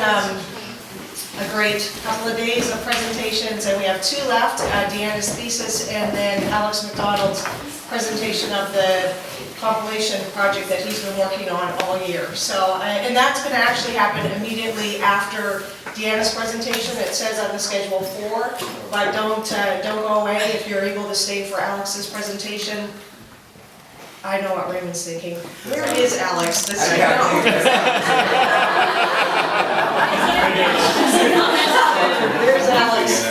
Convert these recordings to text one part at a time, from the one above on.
a great couple of days of presentations, and we have two left, Deanna's thesis and then Alex McDonald's presentation of the compilation project that he's been working on all year. So, and that's going to actually happen immediately after Deanna's presentation. It says on the schedule 4, but don't go away if you're able to stay for Alex's presentation. I know what Raymond's thinking. Where is Alex? This There's Alex.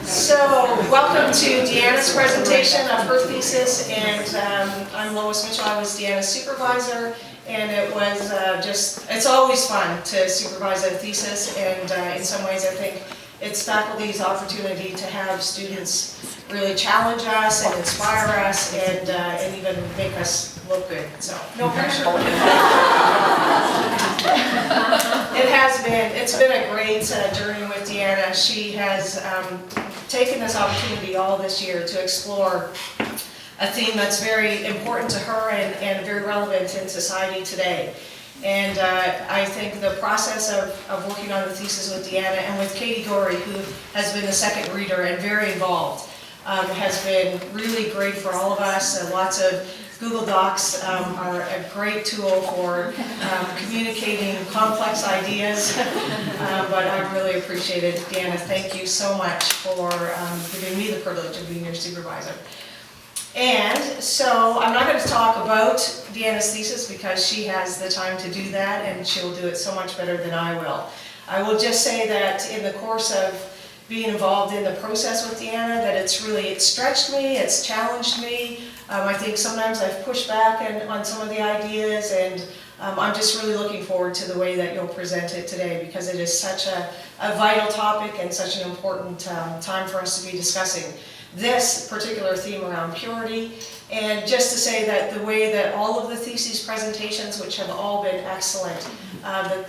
So, welcome to Deanna's presentation of her thesis, and I'm Lois Mitchell. I was Deanna's supervisor, and it was it's always fun to supervise a thesis, and in some ways I think it's faculty's opportunity to have students really challenge us and inspire us and even make us look good. So, no pressure. It's been a great journey with Deanna. She has taken this opportunity all this year to explore a theme that's very important to her and very relevant in society today. And I think the process of working on the thesis with Deanna and with Katie Gorey, who has been the second reader and very involved, has been really great for all of us. Lots of Google Docs are a great tool for communicating complex ideas, but I really appreciate it. Deanna, thank you so much for giving me the privilege of being your supervisor. And so I'm not going to talk about Deanna's thesis because she has the time to do that and she'll do it so much better than I will. I will just say that in the course of being involved in the process with Deanna, that it's stretched me, it's challenged me. I think sometimes I've pushed back on some of the ideas, and I'm just really looking forward to the way that you'll present it today, because it is such a vital topic and such an important time for us to be discussing this particular theme around purity. And just to say that the way that all of the theses presentations, which have all been excellent,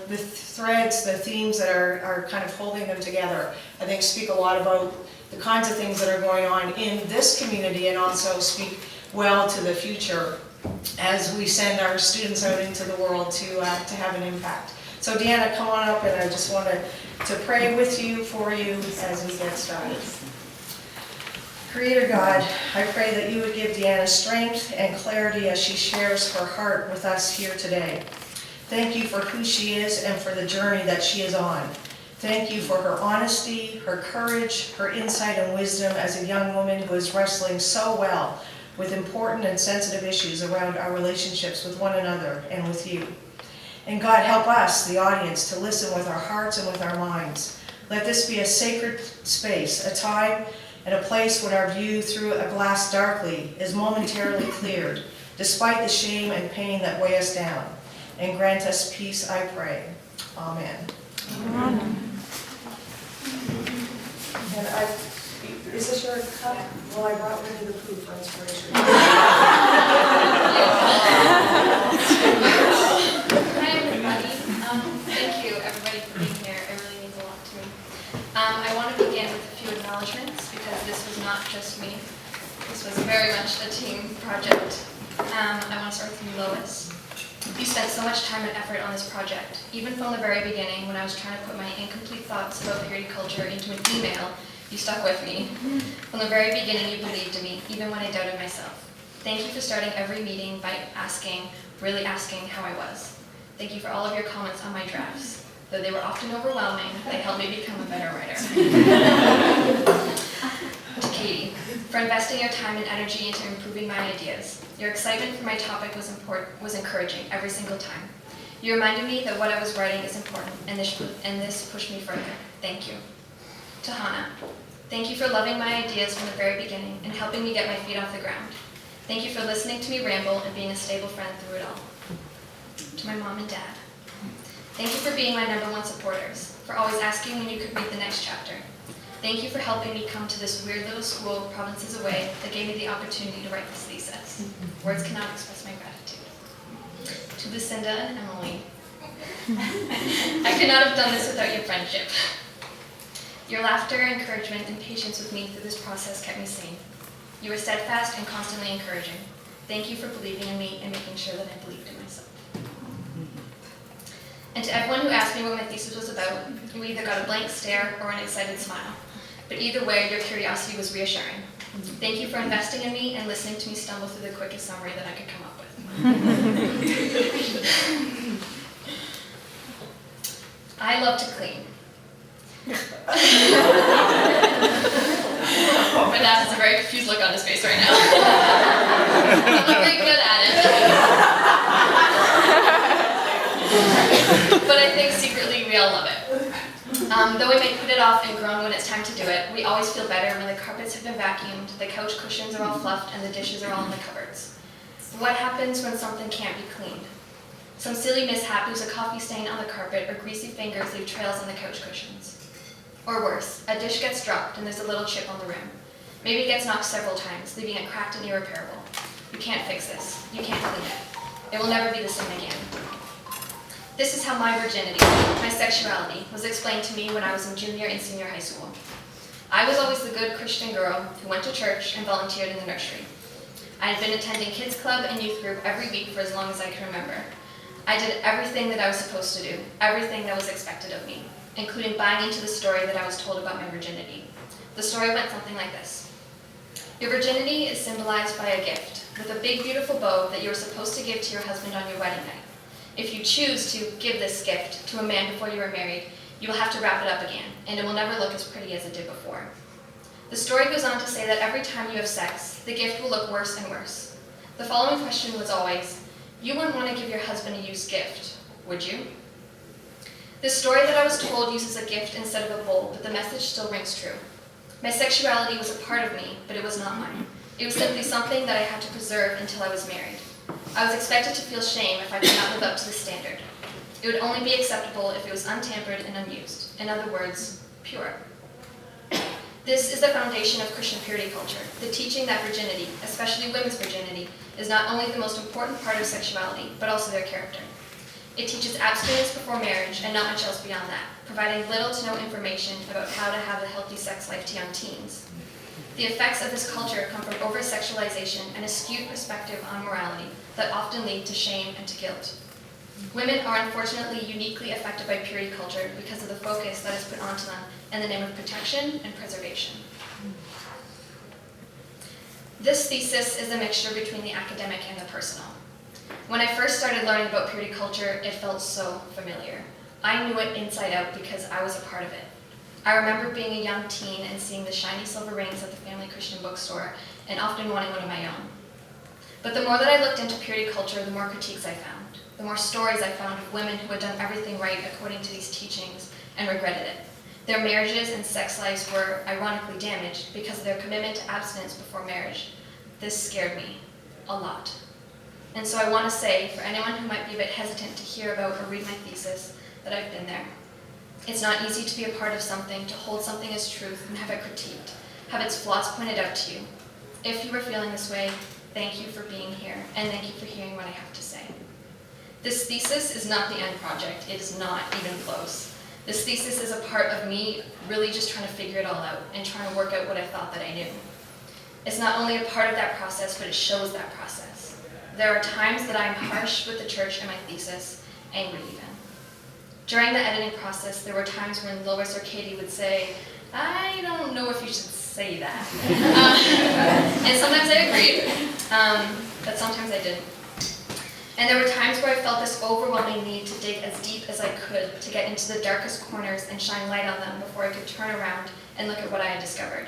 the threads, the themes that are kind of holding them together, I think speak a lot about the kinds of things that are going on in this community, and also speak well to the future as we send our students out into the world to have an impact. So Deanna, come on up, and I just wanted to pray with you, for you, as we get started. Creator God, I pray that you would give Deanna strength and clarity as she shares her heart with us here today. Thank you for who she is and for the journey that she is on. Thank you for her honesty, her courage, her insight and wisdom as a young woman who is wrestling so well with important and sensitive issues around our relationships with one another and with you. And God, help us, the audience, to listen with our hearts and with our minds. Let this be a sacred space, a time and a place when our view through a glass darkly is momentarily cleared, despite the shame and pain that weigh us down. And grant us peace, I pray. Amen. Amen. And is this your cup? Well, I brought Winnie the Pooh for inspiration. Hi everybody. Thank you everybody for being here. It really means a lot to me. I want to begin with a few acknowledgements, because this was not just me. This was very much a team project. I want to start with you, Lois. You spent so much time and effort on this project. Even from the very beginning, when I was trying to put my incomplete thoughts about purity culture into an email, you stuck with me. From the very beginning, you believed in me, even when I doubted myself. Thank you for starting every meeting by really asking how I was. Thank you for all of your comments on my drafts. Though they were often overwhelming, they helped me become a better writer. To Katie, for investing your time and energy into improving my ideas. Your excitement for my topic was encouraging every single time. You reminded me that what I was writing is important, and this pushed me further. Thank you. To Hannah, thank you for loving my ideas from the very beginning and helping me get my feet off the ground. Thank you for listening to me ramble and being a stable friend through it all. To my mom and dad, thank you for being my #1 supporters, for always asking when you could read the next chapter. Thank you for helping me come to this weird little school provinces away that gave me the opportunity to write this thesis. Words cannot express my gratitude. To Lucinda and Emily, I could not have done this without your friendship. Your laughter, encouragement, and patience with me through this process kept me sane. You were steadfast and constantly encouraging. Thank you for believing in me and making sure that I believed in myself. And to everyone who asked me what my thesis was about, you either got a blank stare or an excited smile. But either way, your curiosity was reassuring. Thank you for investing in me and listening to me stumble through the quickest summary that I could come up with. I love to clean. My dad has a very confused look on his face right now. I'm not very good at it. But I think secretly we all love it. Though we may put it off and groan when it's time to do it, we always feel better when the carpets have been vacuumed, the couch cushions are all fluffed, and the dishes are all in the cupboards. What happens when something can't be cleaned? Some silly mishap leaves a coffee stain on the carpet, or greasy fingers leave trails on the couch cushions. Or worse, a dish gets dropped and there's a little chip on the rim. Maybe it gets knocked several times, leaving it cracked and irreparable. You can't fix this. You can't clean it. It will never be the same again. This is how my virginity, my sexuality, was explained to me when I was in junior and senior high school. I was always the good Christian girl who went to church and volunteered in the nursery. I had been attending kids club and youth group every week for as long as I can remember. I did everything that I was supposed to do, everything that was expected of me, including buying into the story that I was told about my virginity. The story went something like this. Your virginity is symbolized by a gift, with a big beautiful bow that you are supposed to give to your husband on your wedding night. If you choose to give this gift to a man before you are married, you will have to wrap it up again, and it will never look as pretty as it did before. The story goes on to say that every time you have sex, the gift will look worse and worse. The following question was always, you wouldn't want to give your husband a used gift, would you? This story that I was told uses a gift instead of a bowl, but the message still rings true. My sexuality was a part of me, but it was not mine. It was simply something that I had to preserve until I was married. I was expected to feel shame if I did not live up to the standard. It would only be acceptable if it was untampered and unused. In other words, pure. This is the foundation of Christian purity culture, the teaching that virginity, especially women's virginity, is not only the most important part of sexuality, but also their character. It teaches abstinence before marriage and not much else beyond that, providing little to no information about how to have a healthy sex life to young teens. The effects of this culture come from over-sexualization and a skewed perspective on morality that often lead to shame and to guilt. Women are unfortunately uniquely affected by purity culture because of the focus that is put onto them in the name of protection and preservation. This thesis is a mixture between the academic and the personal. When I first started learning about purity culture, it felt so familiar. I knew it inside out because I was a part of it. I remember being a young teen and seeing the shiny silver rings at the family Christian bookstore and often wanting one of my own. But the more that I looked into purity culture, the more critiques I found. The more stories I found of women who had done everything right according to these teachings and regretted it. Their marriages and sex lives were ironically damaged because of their commitment to abstinence before marriage. This scared me a lot. And so I want to say, for anyone who might be a bit hesitant to hear about or read my thesis, that I've been there. It's not easy to be a part of something, to hold something as truth and have it critiqued, have its flaws pointed out to you. If you were feeling this way, thank you for being here, and thank you for hearing what I have to say. This thesis is not the end project. It is not even close. This thesis is a part of me really just trying to figure it all out and trying to work out what I thought that I knew. It's not only a part of that process, but it shows that process. There are times that I am harsh with the church and my thesis, angry even. During the editing process, there were times when Lois or Katie would say, I don't know if you should say that. And sometimes I agreed, but sometimes I didn't. And there were times where I felt this overwhelming need to dig as deep as I could to get into the darkest corners and shine light on them before I could turn around and look at what I had discovered.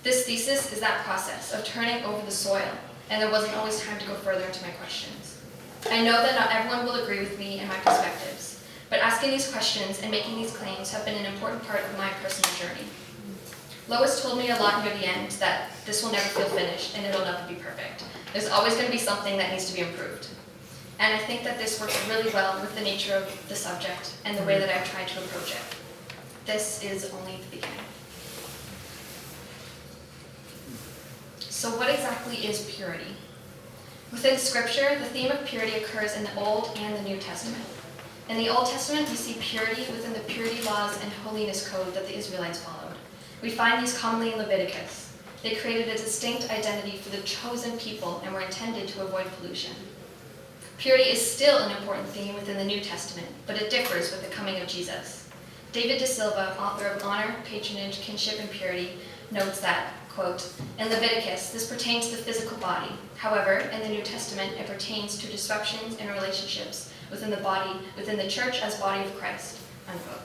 This thesis is that process of turning over the soil, and there wasn't always time to go further into my questions. I know that not everyone will agree with me and my perspectives, but asking these questions and making these claims have been an important part of my personal journey. Lois told me a lot near the end that this will never feel finished and it'll never be perfect. There's always going to be something that needs to be improved. And I think that this works really well with the nature of the subject and the way that I've tried to approach it. This is only the beginning. So what exactly is purity? Within Scripture, the theme of purity occurs in the Old and the New Testament. In the Old Testament, we see purity within the purity laws and holiness code that the Israelites followed. We find these commonly in Leviticus. They created a distinct identity for the chosen people and were intended to avoid pollution. Purity is still an important theme within the New Testament, but it differs with the coming of Jesus. David De Silva, author of Honor, Patronage, Kinship, and Purity, notes that, quote, in Leviticus, this pertains to the physical body. However, in the New Testament, it pertains to disruptions in relationships within the church as body of Christ, unquote.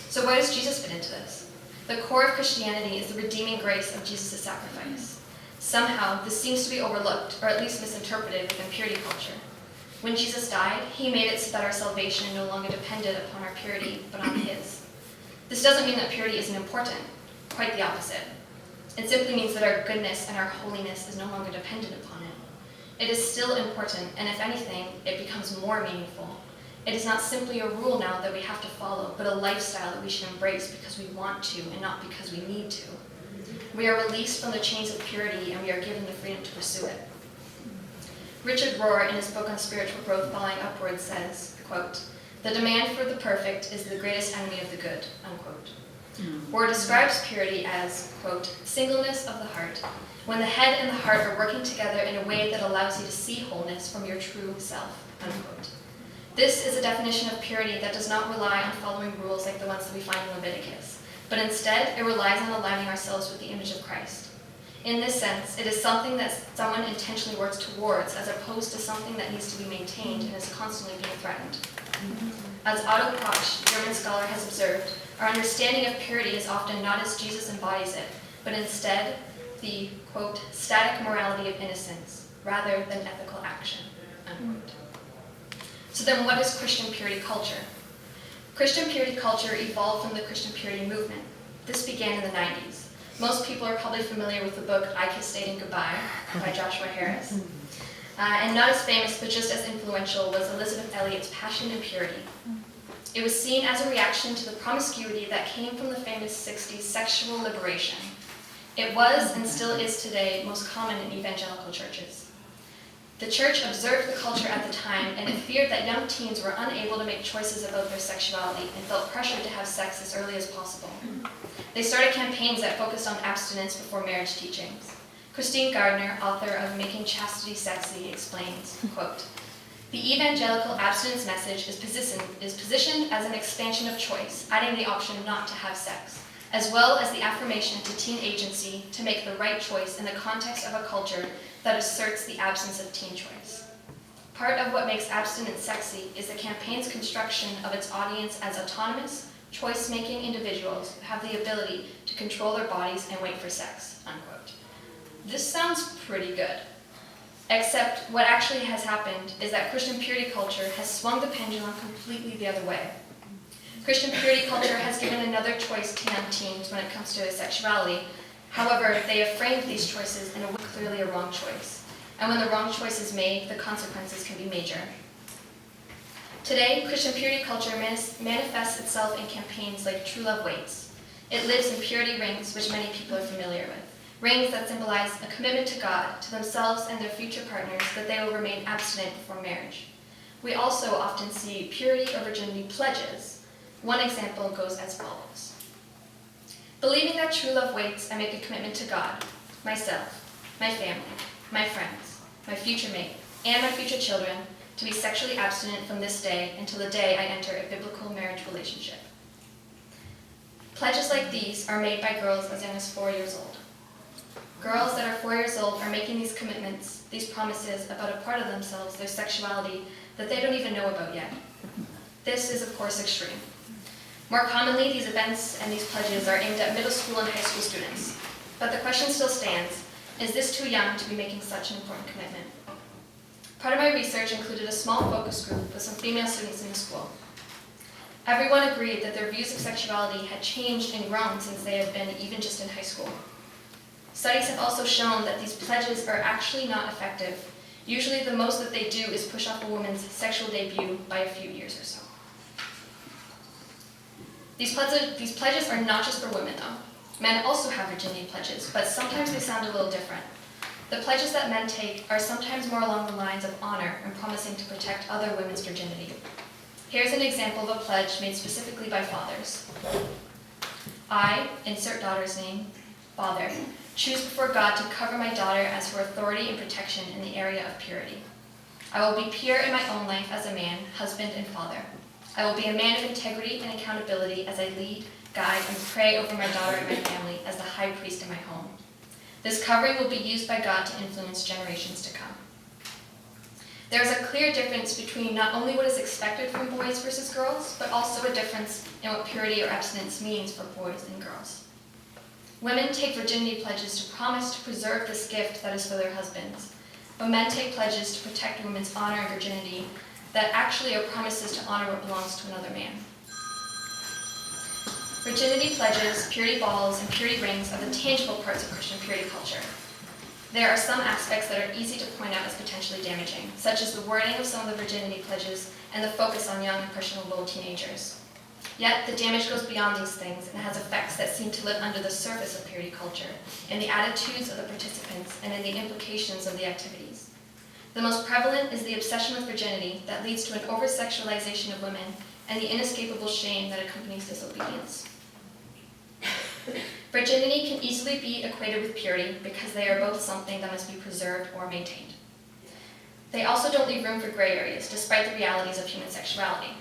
So where does Jesus fit into this? The core of Christianity is the redeeming grace of Jesus' sacrifice. Somehow, this seems to be overlooked, or at least misinterpreted within purity culture. When Jesus died, he made it so that our salvation no longer depended upon our purity, but on his. This doesn't mean that purity isn't important, quite the opposite. It simply means that our goodness and our holiness is no longer dependent upon it. It is still important, and if anything, it becomes more meaningful. It is not simply a rule now that we have to follow, but a lifestyle that we should embrace because we want to and not because we need to. We are released from the chains of purity, and we are given the freedom to pursue it. Richard Rohr, in his book on spiritual growth, Falling Upwards, says, quote, the demand for the perfect is the greatest enemy of the good, unquote. Rohr describes purity as, quote, singleness of the heart, when the head and the heart are working together in a way that allows you to see wholeness from your true self, unquote. This is a definition of purity that does not rely on following rules like the ones that we find in Leviticus, but instead it relies on aligning ourselves with the image of Christ. In this sense, it is something that someone intentionally works towards as opposed to something that needs to be maintained and is constantly being threatened. As Otto Koch, German scholar, has observed, our understanding of purity is often not as Jesus embodies it, but instead the, quote, static morality of innocence, rather than ethical action, unquote. So then what is Christian purity culture? Christian purity culture evolved from the Christian purity movement. This began in the 90s. Most people are probably familiar with the book I Kissed Dating Goodbye by Joshua Harris. And not as famous, but just as influential, was Elizabeth Elliot's Passion and Purity. It was seen as a reaction to the promiscuity that came from the famous 60s sexual liberation. It was, and still is today, most common in evangelical churches. The church observed the culture at the time, and it feared that young teens were unable to make choices about their sexuality and felt pressured to have sex as early as possible. They started campaigns that focused on abstinence before marriage teachings. Christine Gardner, author of Making Chastity Sexy, explains, quote, the evangelical abstinence message is positioned as an expansion of choice, adding the option not to have sex, as well as the affirmation to teen agency to make the right choice in the context of a culture that asserts the absence of teen choice. Part of what makes abstinence sexy is the campaign's construction of its audience as autonomous, choice-making individuals who have the ability to control their bodies and wait for sex, unquote. This sounds pretty good. Except what actually has happened is that Christian purity culture has swung the pendulum completely the other way. Christian purity culture has given another choice to young teens when it comes to sexuality. However, they have framed these choices in a way clearly a wrong choice. And when the wrong choice is made, the consequences can be major. Today, Christian purity culture manifests itself in campaigns like True Love Waits. It lives in purity rings, which many people are familiar with. Rings that symbolize a commitment to God, to themselves and their future partners, that they will remain abstinent before marriage. We also often see purity or virginity pledges. One example goes as follows. Believing that true love waits, I make a commitment to God, myself, my family, my friends, my future mate, and my future children to be sexually abstinent from this day until the day I enter a biblical marriage relationship. Pledges like these are made by girls as young as 4 years old. Girls that are 4 years old are making these commitments, these promises about a part of themselves, their sexuality, that they don't even know about yet. This is, of course, extreme. More commonly, these events and these pledges are aimed at middle school and high school students. But the question still stands, is this too young to be making such an important commitment? Part of my research included a small focus group with some female students in the school. Everyone agreed that their views of sexuality had changed and grown since they had been even just in high school. Studies have also shown that these pledges are actually not effective. Usually the most that they do is push off a woman's sexual debut by a few years or so. These pledges are not just for women, though. Men also have virginity pledges, but sometimes they sound a little different. The pledges that men take are sometimes more along the lines of honor and promising to protect other women's virginity. Here's an example of a pledge made specifically by fathers. I, insert daughter's name, father, choose before God to cover my daughter as her authority and protection in the area of purity. I will be pure in my own life as a man, husband, and father. I will be a man of integrity and accountability as I lead, guide, and pray over my daughter and my family as the high priest in my home. This covering will be used by God to influence generations to come. There is a clear difference between not only what is expected from boys versus girls, but also a difference in what purity or abstinence means for boys and girls. Women take virginity pledges to promise to preserve this gift that is for their husbands, but men take pledges to protect a woman's honor and virginity that actually are promises to honor what belongs to another man. Virginity pledges, purity balls, and purity rings are the tangible parts of Christian purity culture. There are some aspects that are easy to point out as potentially damaging, such as the wording of some of the virginity pledges and the focus on young, impressionable teenagers. Yet, the damage goes beyond these things and has effects that seem to live under the surface of purity culture, in the attitudes of the participants and in the implications of the activities. The most prevalent is the obsession with virginity that leads to an over-sexualization of women and the inescapable shame that accompanies disobedience. Virginity can easily be equated with purity because they are both something that must be preserved or maintained. They also don't leave room for gray areas, despite the realities of human sexuality.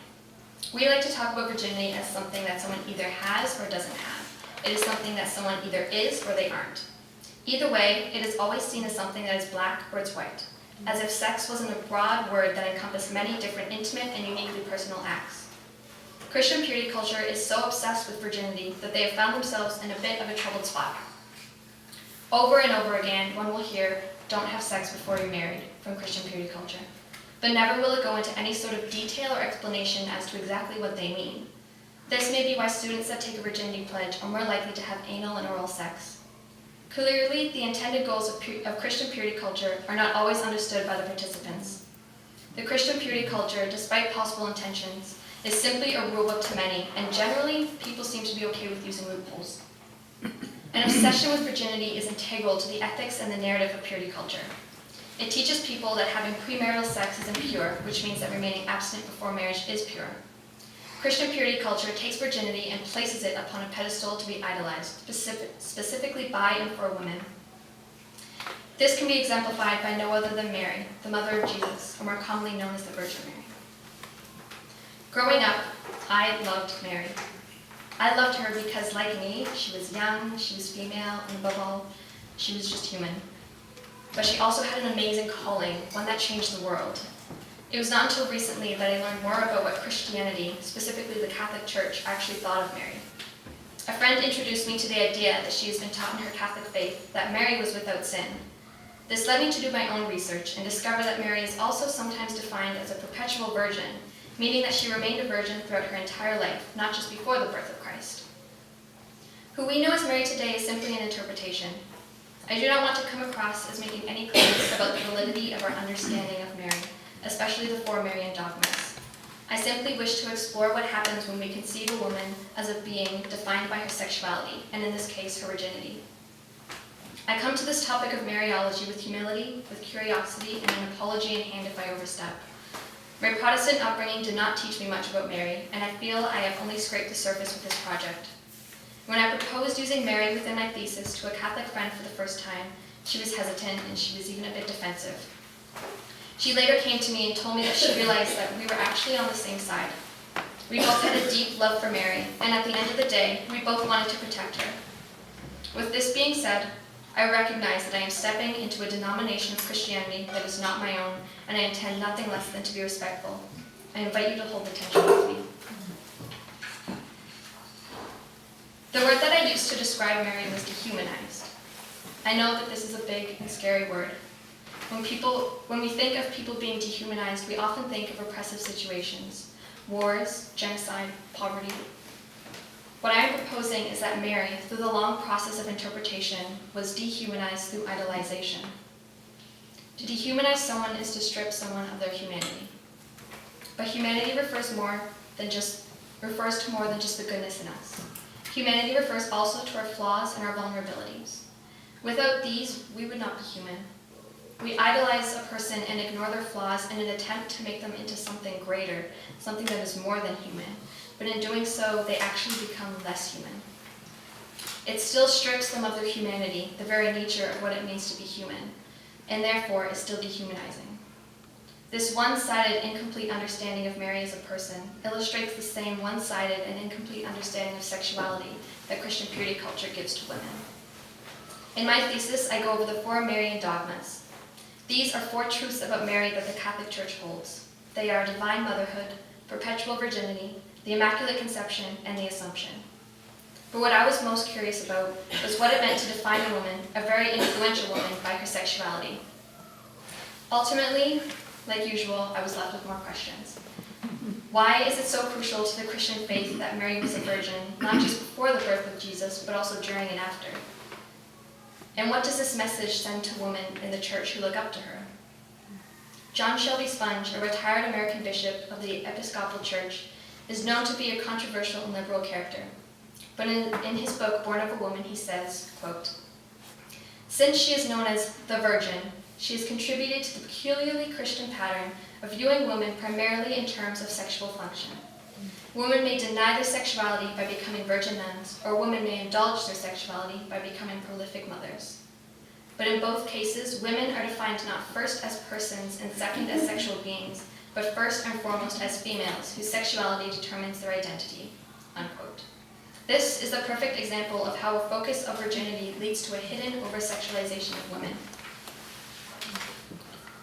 We like to talk about virginity as something that someone either has or doesn't have. It is something that someone either is or they aren't. Either way, it is always seen as something that is black or it's white, as if sex wasn't a broad word that encompassed many different intimate and uniquely personal acts. Christian purity culture is so obsessed with virginity that they have found themselves in a bit of a troubled spot. Over and over again, one will hear, "Don't have sex before you're married," from Christian purity culture. But never will it go into any sort of detail or explanation as to exactly what they mean. This may be why students that take a virginity pledge are more likely to have anal and oral sex. Clearly, the intended goals of Christian purity culture are not always understood by the participants. The Christian purity culture, despite possible intentions, is simply a rulebook to many, and generally, people seem to be okay with using loopholes. An obsession with virginity is integral to the ethics and the narrative of purity culture. It teaches people that having premarital sex is impure, which means that remaining abstinent before marriage is pure. Christian purity culture takes virginity and places it upon a pedestal to be idolized, specifically by and for women. This can be exemplified by no other than Mary, the mother of Jesus, or more commonly known as the Virgin Mary. Growing up, I loved Mary. I loved her because, like me, she was young, she was female, and above all, she was just human. But she also had an amazing calling, one that changed the world. It was not until recently that I learned more about what Christianity, specifically the Catholic Church, actually thought of Mary. A friend introduced me to the idea that she has been taught in her Catholic faith that Mary was without sin. This led me to do my own research and discover that Mary is also sometimes defined as a perpetual virgin, meaning that she remained a virgin throughout her entire life, not just before the birth of Christ. Who we know as Mary today is simply an interpretation. I do not want to come across as making any claims about the validity of our understanding of Mary, especially the four Marian dogmas. I simply wish to explore what happens when we conceive a woman as a being defined by her sexuality, and in this case, her virginity. I come to this topic of Mariology with humility, with curiosity, and an apology in hand if I overstep. My Protestant upbringing did not teach me much about Mary, and I feel I have only scraped the surface with this project. When I proposed using Mary within my thesis to a Catholic friend for the first time, she was hesitant and she was even a bit defensive. She later came to me and told me that she realized that we were actually on the same side. We both had a deep love for Mary, and at the end of the day, we both wanted to protect her. With this being said, I recognize that I am stepping into a denomination of Christianity that is not my own, and I intend nothing less than to be respectful. I invite you to hold the tension with me. The word that I used to describe Mary was dehumanized. I know that this is a big and scary word. When we think of people being dehumanized, we often think of oppressive situations, wars, genocide, poverty. What I am proposing is that Mary, through the long process of interpretation, was dehumanized through idolization. To dehumanize someone is to strip someone of their humanity. But humanity refers to more than just the goodness in us. Humanity refers also to our flaws and our vulnerabilities. Without these, we would not be human. We idolize a person and ignore their flaws in an attempt to make them into something greater, something that is more than human. But in doing so, they actually become less human. It still strips them of their humanity, the very nature of what it means to be human, and therefore is still dehumanizing. This one-sided, incomplete understanding of Mary as a person illustrates the same one-sided and incomplete understanding of sexuality that Christian purity culture gives to women. In my thesis, I go over the 4 Marian dogmas. These are 4 truths about Mary that the Catholic Church holds. They are divine motherhood, perpetual virginity, the Immaculate Conception, and the Assumption. But what I was most curious about was what it meant to define a woman, a very influential woman, by her sexuality. Ultimately, like usual, I was left with more questions. Why is it so crucial to the Christian faith that Mary was a virgin, not just before the birth of Jesus, but also during and after? And what does this message send to women in the church who look up to her? John Shelby Sponge, a retired American bishop of the Episcopal Church, is known to be a controversial and liberal character. But in his book, Born of a Woman, he says, quote, "Since she is known as the Virgin, she has contributed to the peculiarly Christian pattern of viewing women primarily in terms of sexual function. Women may deny their sexuality by becoming virgin nuns, or women may indulge their sexuality by becoming prolific mothers. But in both cases, women are defined not first as persons and second as sexual beings, but first and foremost as females whose sexuality determines their identity." Unquote. This is the perfect example of how a focus of virginity leads to a hidden over-sexualization of women.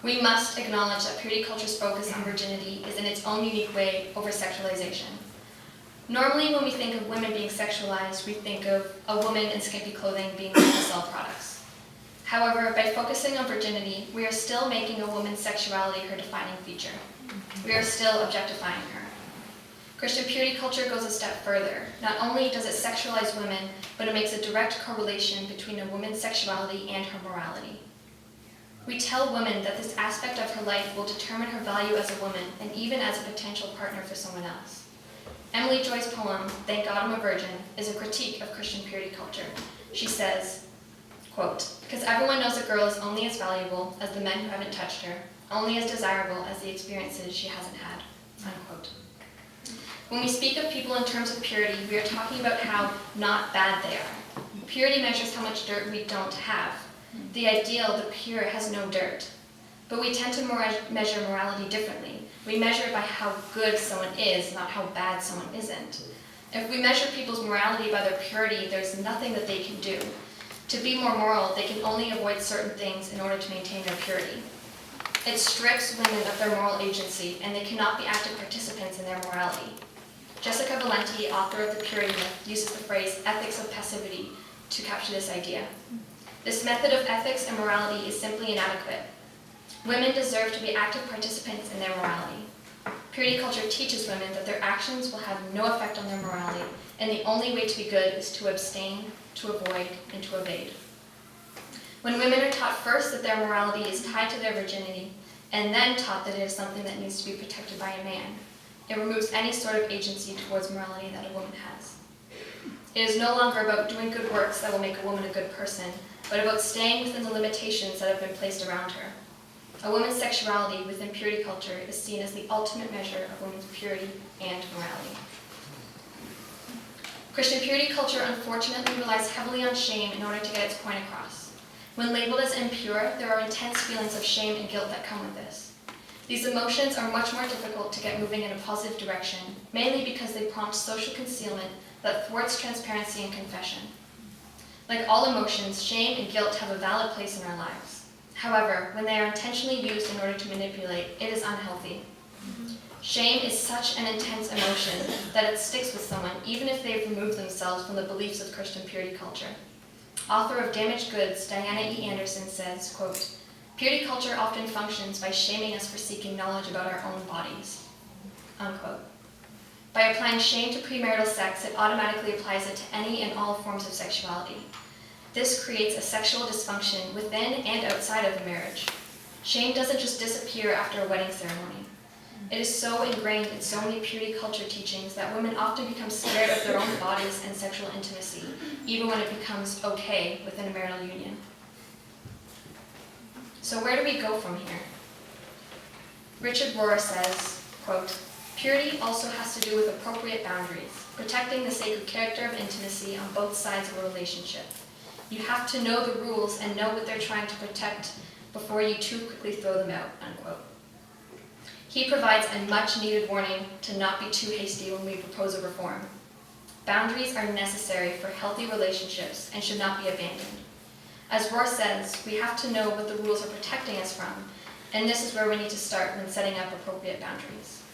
We must acknowledge that purity culture's focus on virginity is in its own unique way over-sexualization. Normally, when we think of women being sexualized, we think of a woman in skimpy clothing being able to sell products. However, by focusing on virginity, we are still making a woman's sexuality her defining feature. We are still objectifying her. Christian purity culture goes a step further. Not only does it sexualize women, but it makes a direct correlation between a woman's sexuality and her morality. We tell women that this aspect of her life will determine her value as a woman and even as a potential partner for someone else. Emily Joy's poem, Thank God I'm a Virgin, is a critique of Christian purity culture. She says, quote, "Because everyone knows a girl is only as valuable as the men who haven't touched her, only as desirable as the experiences she hasn't had." Unquote. When we speak of people in terms of purity, we are talking about how not bad they are. Purity measures how much dirt we don't have. The ideal, the pure, has no dirt. But we tend to measure morality differently. We measure it by how good someone is, not how bad someone isn't. If we measure people's morality by their purity, there's nothing that they can do. To be more moral, they can only avoid certain things in order to maintain their purity. It strips women of their moral agency, and they cannot be active participants in their morality. Jessica Valenti, author of The Purity Myth, uses the phrase ethics of passivity to capture this idea. This method of ethics and morality is simply inadequate. Women deserve to be active participants in their morality. Purity culture teaches women that their actions will have no effect on their morality, and the only way to be good is to abstain, to avoid, and to evade. When women are taught first that their morality is tied to their virginity, and then taught that it is something that needs to be protected by a man, it removes any sort of agency towards morality that a woman has. It is no longer about doing good works that will make a woman a good person, but about staying within the limitations that have been placed around her. A woman's sexuality within purity culture is seen as the ultimate measure of women's purity and morality. Christian purity culture unfortunately relies heavily on shame in order to get its point across. When labeled as impure, there are intense feelings of shame and guilt that come with this. These emotions are much more difficult to get moving in a positive direction, mainly because they prompt social concealment that thwarts transparency and confession. Like all emotions, shame and guilt have a valid place in our lives. However, when they are intentionally used in order to manipulate, it is unhealthy. Shame is such an intense emotion that it sticks with someone even if they've removed themselves from the beliefs of Christian purity culture. Author of Damaged Goods, Diana E. Anderson says, quote, "Purity culture often functions by shaming us for seeking knowledge about our own bodies." Unquote. By applying shame to premarital sex, it automatically applies it to any and all forms of sexuality. This creates a sexual dysfunction within and outside of the marriage. Shame doesn't just disappear after a wedding ceremony. It is so ingrained in so many purity culture teachings that women often become scared of their own bodies and sexual intimacy, even when it becomes okay within a marital union. So where do we go from here? Richard Rohr says, quote, "Purity also has to do with appropriate boundaries, protecting the sacred character of intimacy on both sides of a relationship. You have to know the rules and know what they're trying to protect before you too quickly throw them out," unquote. He provides a much-needed warning to not be too hasty when we propose a reform. Boundaries are necessary for healthy relationships and should not be abandoned. As Rohr says, we have to know what the rules are protecting us from, and this is where we need to start when setting up appropriate boundaries.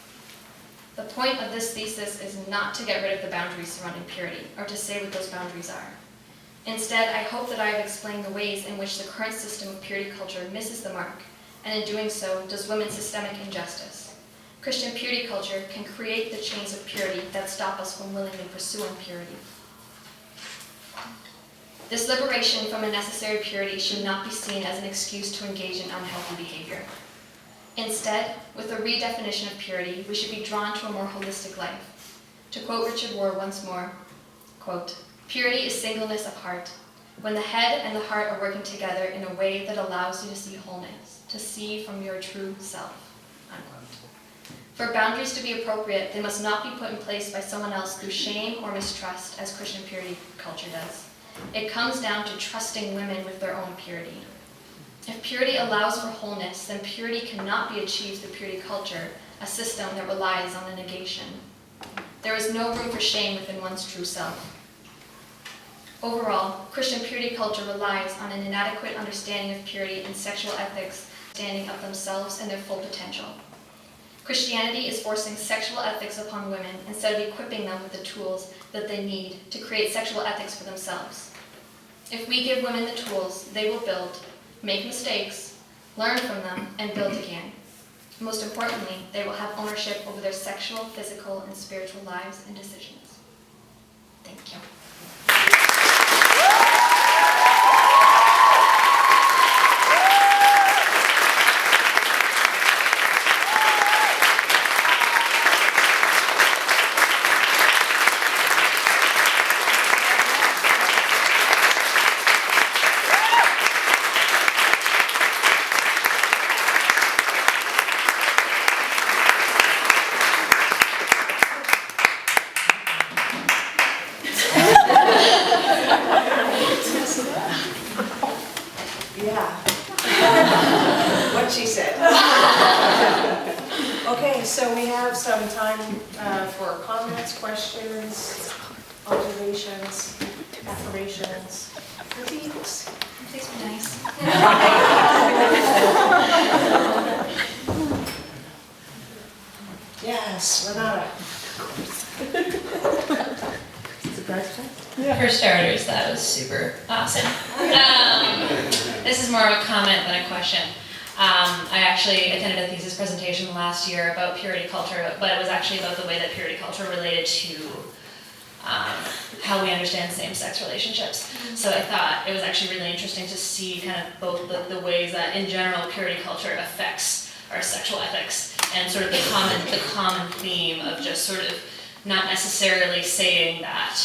The point of this thesis is not to get rid of the boundaries surrounding purity, or to say what those boundaries are. Instead, I hope that I have explained the ways in which the current system of purity culture misses the mark, and in doing so, does women systemic injustice. Christian purity culture can create the chains of purity that stop us from willingly pursuing purity. This liberation from a necessary purity should not be seen as an excuse to engage in unhealthy behavior. Instead, with a redefinition of purity, we should be drawn to a more holistic life. To quote Richard Rohr once more, quote, "Purity is singleness of heart, when the head and the heart are working together in a way that allows you to see wholeness, to see from your true self," unquote. For boundaries to be appropriate, they must not be put in place by someone else through shame or mistrust, as Christian purity culture does. It comes down to trusting women with their own purity. If purity allows for wholeness, then purity cannot be achieved through purity culture, a system that relies on the negation. There is no room for shame within one's true self. Overall, Christian purity culture relies on an inadequate understanding of purity and sexual ethics, understanding of themselves and their full potential. Christianity is forcing sexual ethics upon women instead of equipping them with the tools that they need to create sexual ethics for themselves. If we give women the tools, they will build, make mistakes, learn from them, and build again. Most importantly, they will have ownership over their sexual, physical, and spiritual lives and decisions. Thank you. What she said. Okay, so we have some time for comments, questions, observations, affirmations, critiques. These were nice. Yes, Renata. For starters, that was super awesome. This is more of a comment than a question. I actually attended a thesis presentation last year about purity culture, but it was actually about the way that purity culture related to how we understand same-sex relationships. So I thought it was actually really interesting to see kind of both the ways that in general purity culture affects our sexual ethics, and sort of the common theme of just sort of not necessarily saying that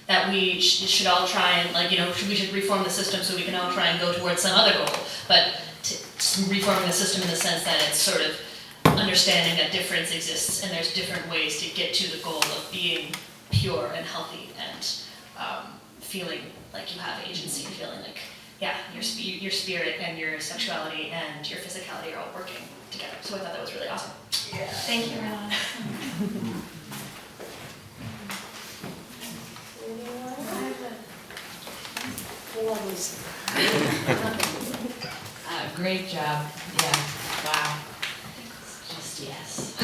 that we should all try and, like, you know, we should reform the system so we can all try and go towards some other goal, but reforming the system in the sense that it's sort of understanding that difference exists and there's different ways to get to the goal of being pure and healthy and feeling like you have agency and feeling like, yeah, your spirit and your sexuality and your physicality are all working together. So I thought that was really awesome. Yeah. Thank you, Renata. Great job. Yeah. Wow. Just yes.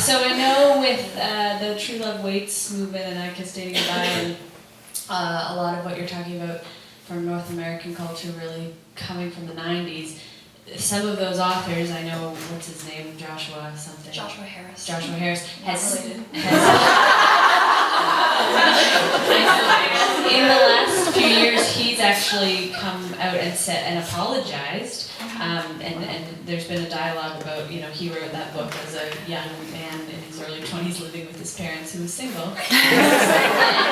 So I know with the True Love Waits movement and I Kissed Dating Goodbye and a lot of what you're talking about from North American culture really coming from the 90s, some of those authors, I know, what's his name, Joshua something. Joshua Harris. Joshua Harris has related. In the last few years, he's actually come out and said and apologized, and there's been a dialogue about, you know, he wrote that book as a young man in his early 20s living with his parents who was single, and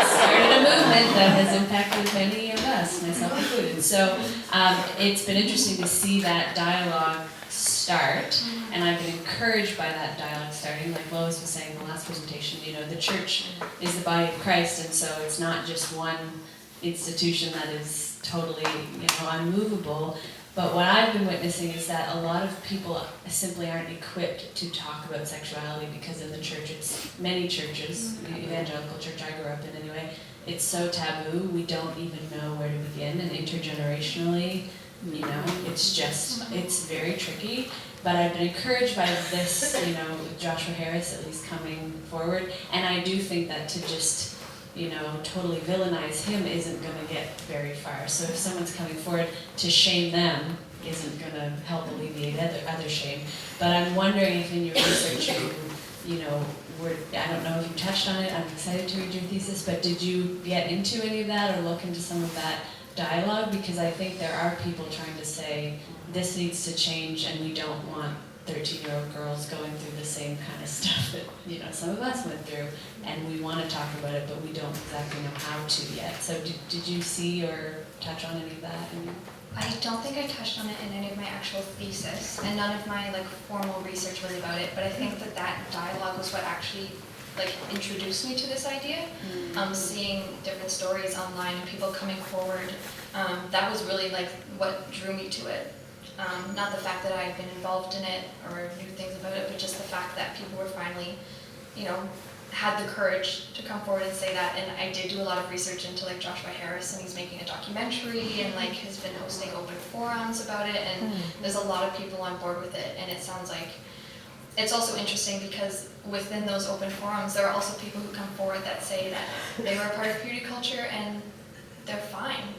started a movement that has impacted many of us, myself included. So it's been interesting to see that dialogue start, and I've been encouraged by that dialogue starting. Like Lois was saying in the last presentation, you know, the church is the body of Christ, and so it's not just one institution that is totally, you know, unmovable, But what I've been witnessing is that a lot of people simply aren't equipped to talk about sexuality because in the church, many churches, the evangelical church I grew up in anyway, it's so taboo, we don't even know where to begin, and intergenerationally, you know, it's very tricky. But I've been encouraged by this, you know, with Joshua Harris at least coming forward, and I do think that to just, you know, totally villainize him isn't going to get very far. So if someone's coming forward to shame them, isn't going to help alleviate other shame. But I'm wondering if in your research you know, I don't know if you touched on it, I'm excited to read your thesis, but did you get into any of that or look into some of that dialogue? Because I think there are people trying to say, this needs to change and we don't want 13-year-old girls going through the same kind of stuff that, you know, some of us went through, and we want to talk about it, but we don't exactly know how to yet. So did you see or touch on any of that? I don't think I touched on it in any of my actual thesis, and none of my like formal research was about it, but I think that dialogue was what actually like introduced me to this idea. Seeing different stories online and people coming forward, that was really like what drew me to it. Not the fact that I had been involved in it or knew things about it, but just the fact that people were finally, you know, had the courage to come forward and say that. And I did do a lot of research into like Joshua Harris, and he's making a documentary and like has been hosting open forums about it, and there's a lot of people on board with it. And it sounds like it's also interesting because within those open forums there are also people who come forward that say that they were a part of purity culture and they're fine.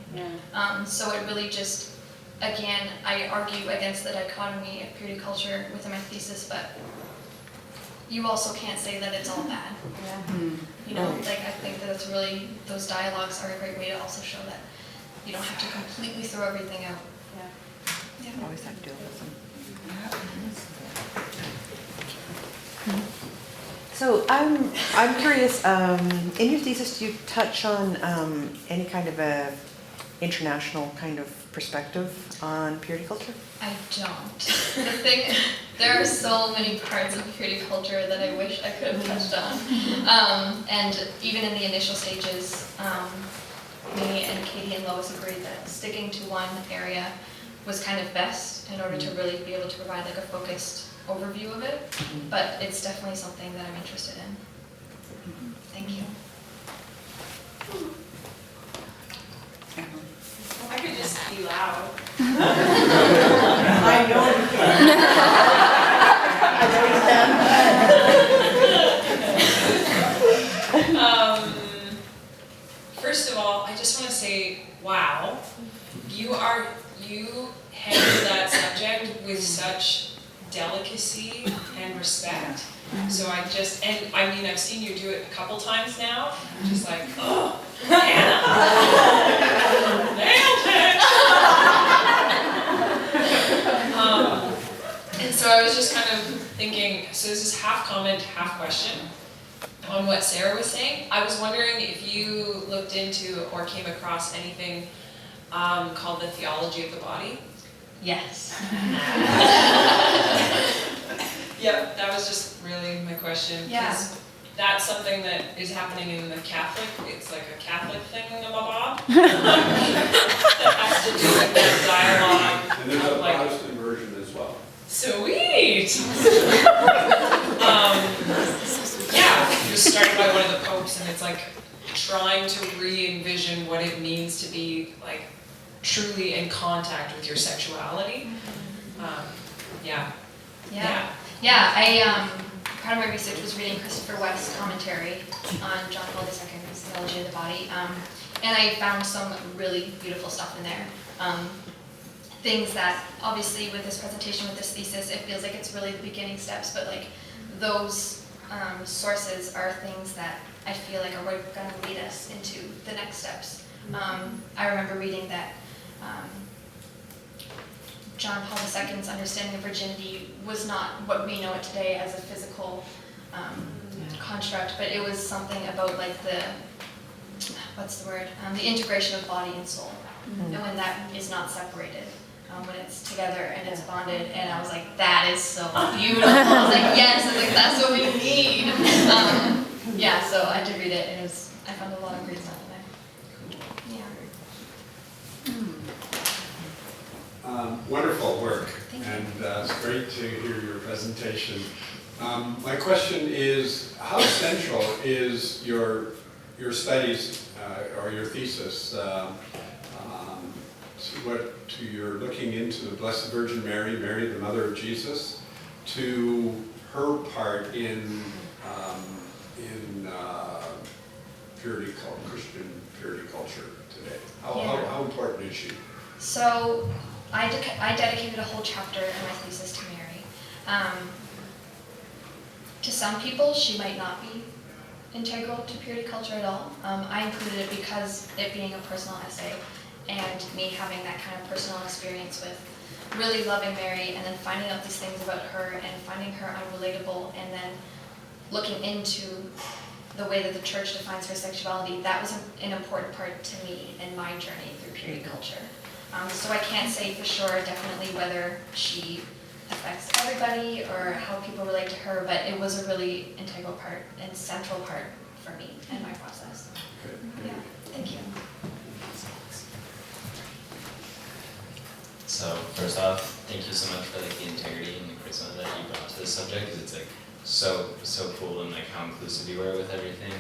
So it really just, again, I argue against the dichotomy of purity culture within my thesis, but you also can't say that it's all bad. You know, like I think that it's really, those dialogues are a great way to also show that you don't have to completely throw everything out. Always have dualism. So I'm curious, in your thesis, do you touch on any kind of a international kind of perspective on purity culture? I don't. The thing, there are so many parts of purity culture that I wish I could have touched on. And even in the initial stages, me and Katie and Lois agreed that sticking to one area was kind of best in order to really be able to provide like a focused overview of it. But it's definitely something that I'm interested in. Thank you. I could just be loud. I know you can. I know you can. First of all, I just want to say, wow, you handle that subject with such delicacy and respect. So I mean, I've seen you do it a couple times now. I'm just like, oh, Deanna, nailed it. And so I was just kind of thinking, so this is half comment, half question on what Sarah was saying. I was wondering if you looked into or came across anything called the theology of the body. Yes. Yep, that was just really my question. Yeah. That's something that is happening in the Catholic, it's like a Catholic thing, that has to do with that dialogue. And there's a of, like, Protestant version as well. Sweet! Yeah, you're started by one of the popes, and it's like trying to re-envision what it means to be like truly in contact with your sexuality. Part of my research was reading Christopher West's commentary on John Paul II's Theology of the Body, and I found some really beautiful stuff in there. Things that, obviously, with this presentation, with this thesis, it feels like it's really the beginning steps, but like those sources are things that I feel like are going to lead us into the next steps. I remember reading that John Paul II's understanding of virginity was not what we know it today as a physical construct, but it was something about like the integration of body and soul, and when that is not separated, when it's together and it's bonded. And I was like, that is so beautiful. I was like, yes, I was like, that's what we need. So I did read it, and I found a lot of great stuff in there. Yeah. Wonderful work, Thank you. and it's great to hear your presentation. My question is, how central is your studies or your thesis to your looking into the Blessed Virgin Mary, Mary the Mother of Jesus, to her part in Christian purity culture today? How important is she? So I dedicated a whole chapter in my thesis to Mary. To some people, she might not be integral to purity culture at all. I included it because it being a personal essay and me having that kind of personal experience with really loving Mary and then finding out these things about her and finding her unrelatable and then looking into the way that the church defines her sexuality. That was an important part to me in my journey through purity culture. So I can't say for sure definitely whether she affects everybody or how people relate to her, but it was a really integral part and central part for me in my process. Good. Yeah, thank you. So first off, thank you so much for like the integrity and the charisma that you brought to this subject, because it's like so cool and like how inclusive you were with everything.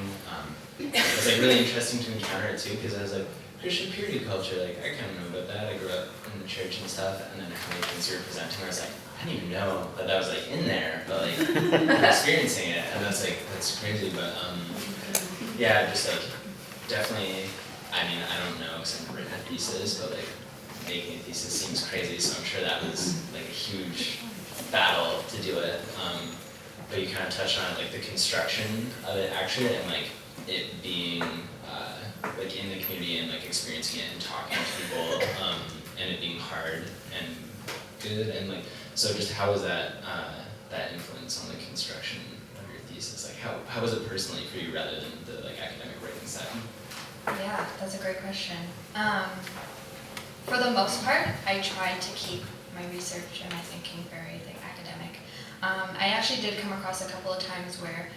It's like really interesting to encounter it too, because I was like, Christian purity culture, like I kind of know about that. I grew up in the church and stuff, and then how many things you were presenting, I was like, I didn't even know that was like in there, but like I'm experiencing it, and that's crazy. But yeah, just like definitely. I mean, I don't know because I've written a thesis, but like making a thesis seems crazy, so I'm sure that was like a huge battle to do it. But you kind of touched on it, like the construction of it actually, and like it being like in the community and like experiencing it and talking to people, and it being hard and good, and like so just how was that that influence on the construction of your thesis? Like how was it personally for you rather than the like academic writing side? Yeah, that's a great question. For the most part, I tried to keep my research and my thinking very like, academic. I actually did come across a couple of times where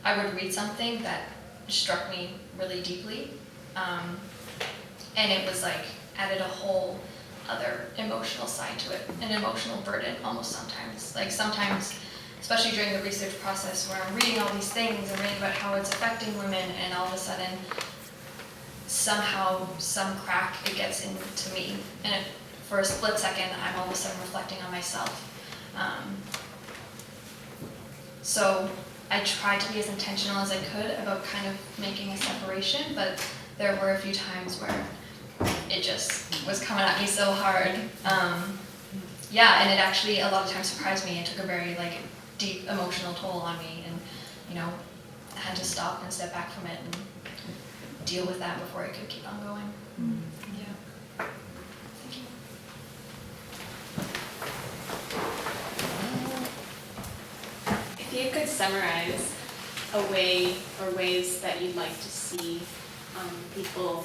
I would read something that struck me really deeply, and it was like added a whole other emotional side to it, an emotional burden almost sometimes. Like sometimes, especially during the research process where I'm reading all these things and reading about how it's affecting women, and all of a sudden somehow, some crack, it gets into me, and for a split second, I'm all of a sudden reflecting on myself. So I tried to be as intentional as I could about kind of making a separation, but there were a few times where it just was coming at me so hard. Yeah, and it actually a lot of times surprised me and took a very like deep emotional toll on me, and I had to stop and step back from it and deal with that before I could keep on going. Yeah. Thank you. If you could summarize a way or ways that you'd like to see people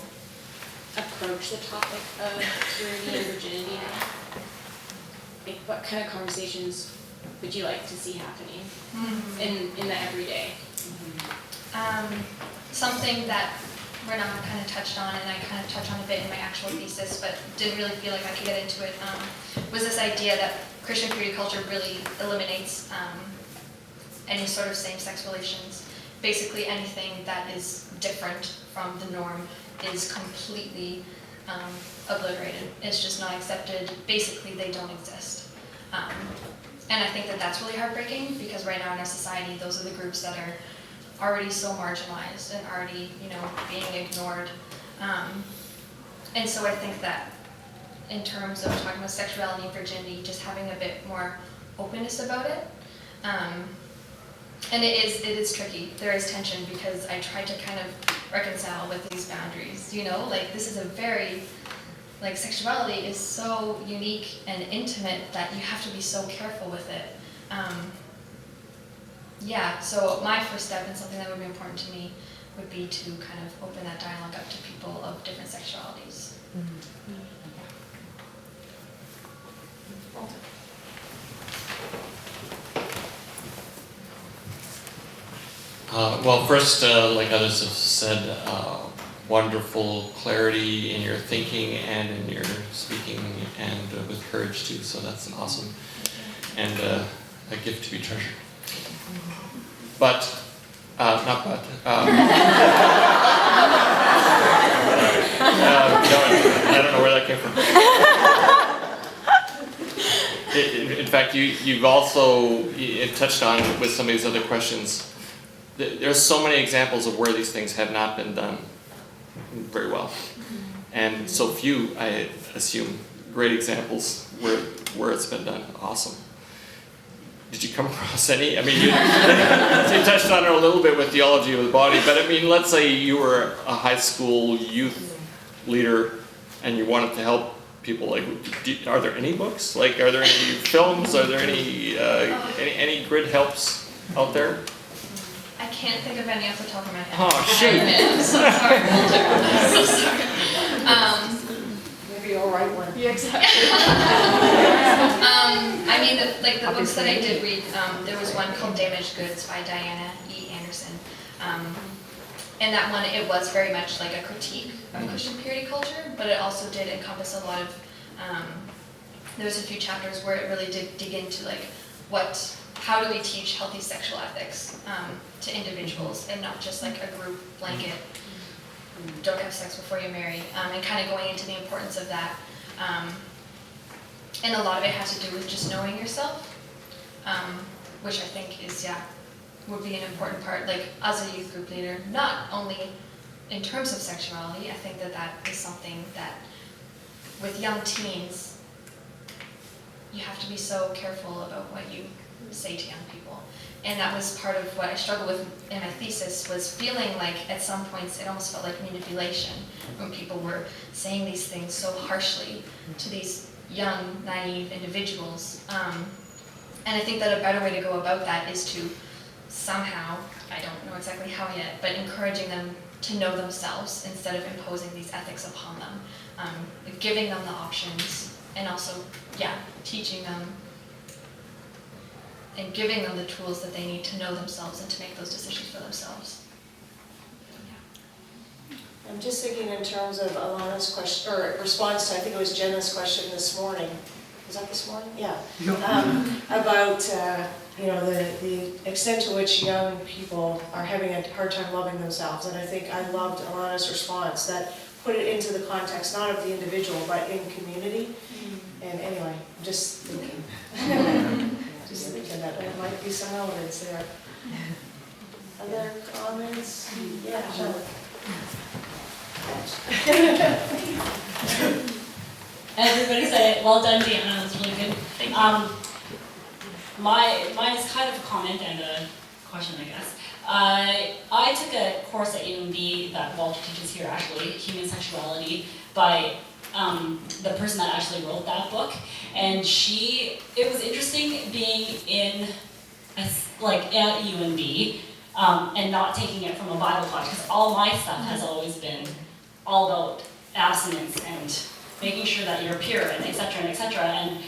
approach the topic of purity and virginity now, like what kind of conversations would you like to see happening in the everyday? Something that Renata kind of touched on, and I kind of touched on a bit in my actual thesis, but didn't really feel like I could get into it, was this idea that Christian purity culture really eliminates any sort of same-sex relations. Basically anything that is different from the norm is completely obliterated. It's just not accepted. Basically, they don't exist. And I think that that's really heartbreaking, because right now in our society, those are the groups that are already so marginalized and already, being ignored. And so I think that in terms of talking about sexuality and virginity, just having a bit more openness about it. And it is tricky. There is tension, because I try to kind of reconcile with these boundaries, like this is a very, like sexuality is so unique and intimate that you have to be so careful with it. Yeah, so my first step, and something that would be important to me, would be to kind of open that dialogue up to people of different sexualities. Well, first, like others have said, wonderful clarity in your thinking and in your speaking, and with courage too, so that's awesome. And a gift to be treasured. But, not but. No, I don't know where that came from. In fact, you've also touched on with some of these other questions. There's so many examples of where these things have not been done very well, and so few, I assume, great examples where it's been done. Awesome. Did you come across any? I mean, you touched on it a little bit with theology of the body, but I mean, let's say you were a high school youth leader and you wanted to help people. Like, are there any books? Like, are there any films? Are there any grid helps out there? I can't think of any off the top of my head. Oh, shoot. I'm so sorry, Walter. I'm so sorry. Maybe you'll write one. Yeah, exactly. I mean, the books that I did read, there was one called Damaged Goods by Deanna E. Anderson. And that one, it was very much like a critique of Christian purity culture, but it also did encompass a lot of, there was a few chapters where it really did dig into like how do we teach healthy sexual ethics to individuals and not just like a group blanket, don't have sex before you're married, and kind of going into the importance of that. And a lot of it has to do with just knowing yourself, which I think is, would be an important part, like as a youth group leader, not only in terms of sexuality. I think that is something that with young teens, you have to be so careful about what you say to young people. And that was part of what I struggled with in my thesis, was feeling like at some points it almost felt like manipulation when people were saying these things so harshly to these young, naive individuals. And I think that a better way to go about that is to somehow, I don't know exactly how yet, but encouraging them to know themselves instead of imposing these ethics upon them, giving them the options, and also, teaching them and giving them the tools that they need to know themselves and to make those decisions for themselves. I'm just thinking in terms of Alana's question, or response to, I think it was Jenna's question this morning. Was that this morning? Yeah. About the extent to which young people are having a hard time loving themselves. And I think I loved Alana's response, that put it into the context not of the individual, but in community. And anyway, I'm just thinking. Just thinking that there might be some relevance there. Other comments? Yeah, sure. Everybody said it. Well done, Deanna. That was really good. Thank you. Mine is kind of a comment and a question, I guess. I took a course at UMB that Walter teaches here, actually, Human Sexuality, by the person that actually wrote that book. And it was interesting being at UMB and not taking it from a Bible college, because all my stuff has always been all about abstinence and making sure that you're pure and et cetera and et cetera. And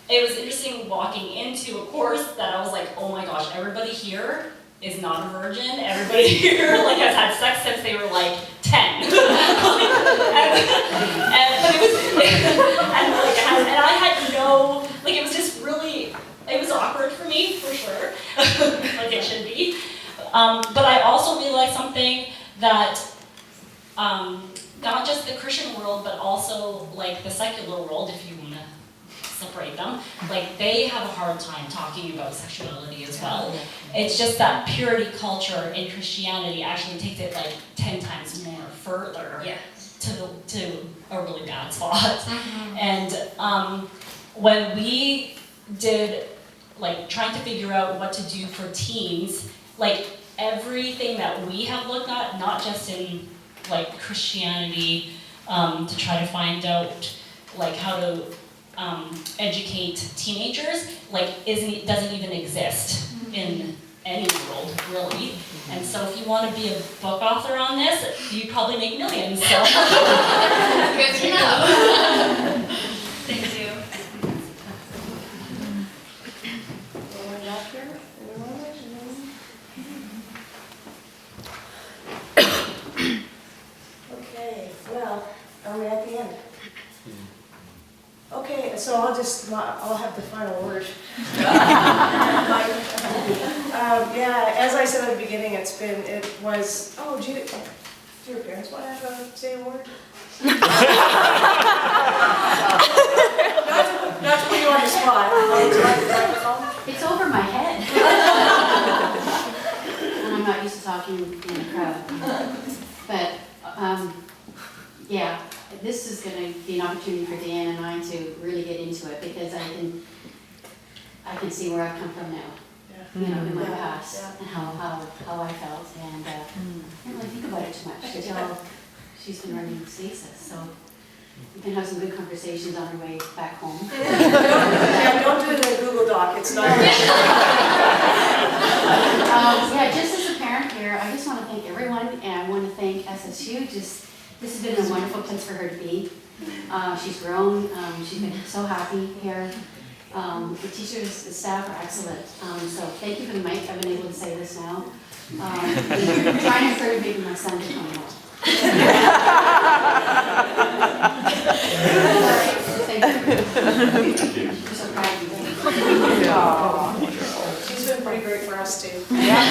it was interesting walking into a course that I was like, oh my gosh, everybody here is not a virgin. Everybody here has had sex since they were 10. and but it was, and I had no, it was just really, it was awkward for me, for sure, like it should be. But I also realized something that, not just the Christian world, but also the secular world, if you want to separate them, they have a hard time talking about sexuality as well. It's just that purity culture in Christianity actually takes it 10 times more further to a really bad spot. And when we did trying to figure out what to do for teens, everything that we have looked at, not just in Christianity, to try to find out how to educate teenagers, doesn't even exist in any world, really. And so if you want to be a book author on this, you probably make millions. So. Good to know. Thank you. Anyone back here? so I'll have the final word. Yeah, as I said at the beginning, do your parents want to have say a word? Not to put you on the spot. It's over my head. And I'm not used to talking in a crowd. But, yeah, this is going to be an opportunity for Deanna and I to really get into it because I can see where I've come from now. You know, in my past and how I felt. And I didn't really think about it too much until she's been running Thesis. So we can have some good conversations on our way back home. Yeah, don't do it in a Google Doc, it's not. Yeah, just as a parent here, I just want to thank everyone, and I want to thank SSU. This has been a wonderful place for her to be. She's grown, she's been so happy here. The teachers, the staff are excellent. So thank you for the mic, I've been able to say this now. I'm trying to encourage maybe my son to come out. Thank you. I'm so proud of you. She's been pretty great for us too. Yeah.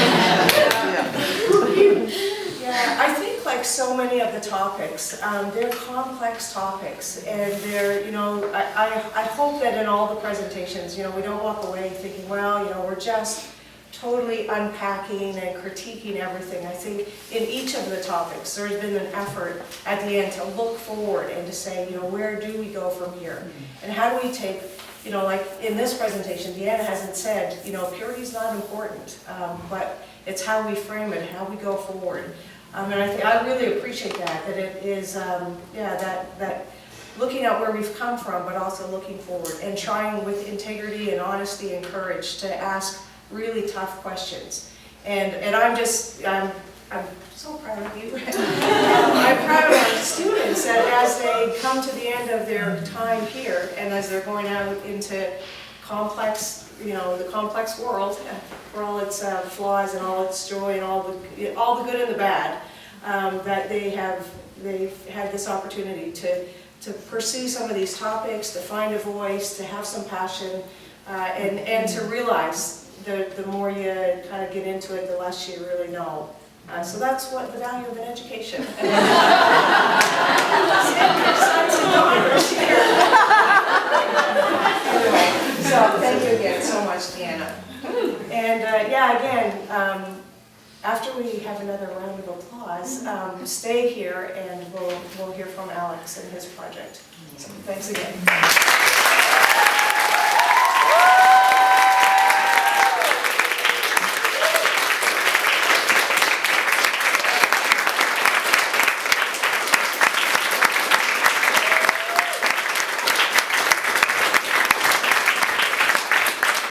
Yeah, I think like so many of the topics, they're complex topics, and they're, I hope that in all the presentations, we don't walk away thinking, well, we're just totally unpacking and critiquing everything. I think in each of the topics, there's been an effort at the end to look forward and to say, where do we go from here? And how do we take, like in this presentation, Deanna hasn't said, purity is not important, but it's how we frame it, how we go forward. And I really appreciate that it is, that looking at where we've come from, but also looking forward and trying with integrity and honesty and courage to ask really tough questions. And I'm so proud of you. I'm proud of our students that as they come to the end of their time here and as they're going out into the complex world, for all its flaws and all its joy and all the good and the bad, that they've had this opportunity to pursue some of these topics, to find a voice, to have some passion, and to realize the more you kind of get into it, the less you really know. So that's what the value of an education. So thank you again so much, Deanna. And again, after we have another round of applause, stay here and we'll hear from Alex and his project. So thanks again.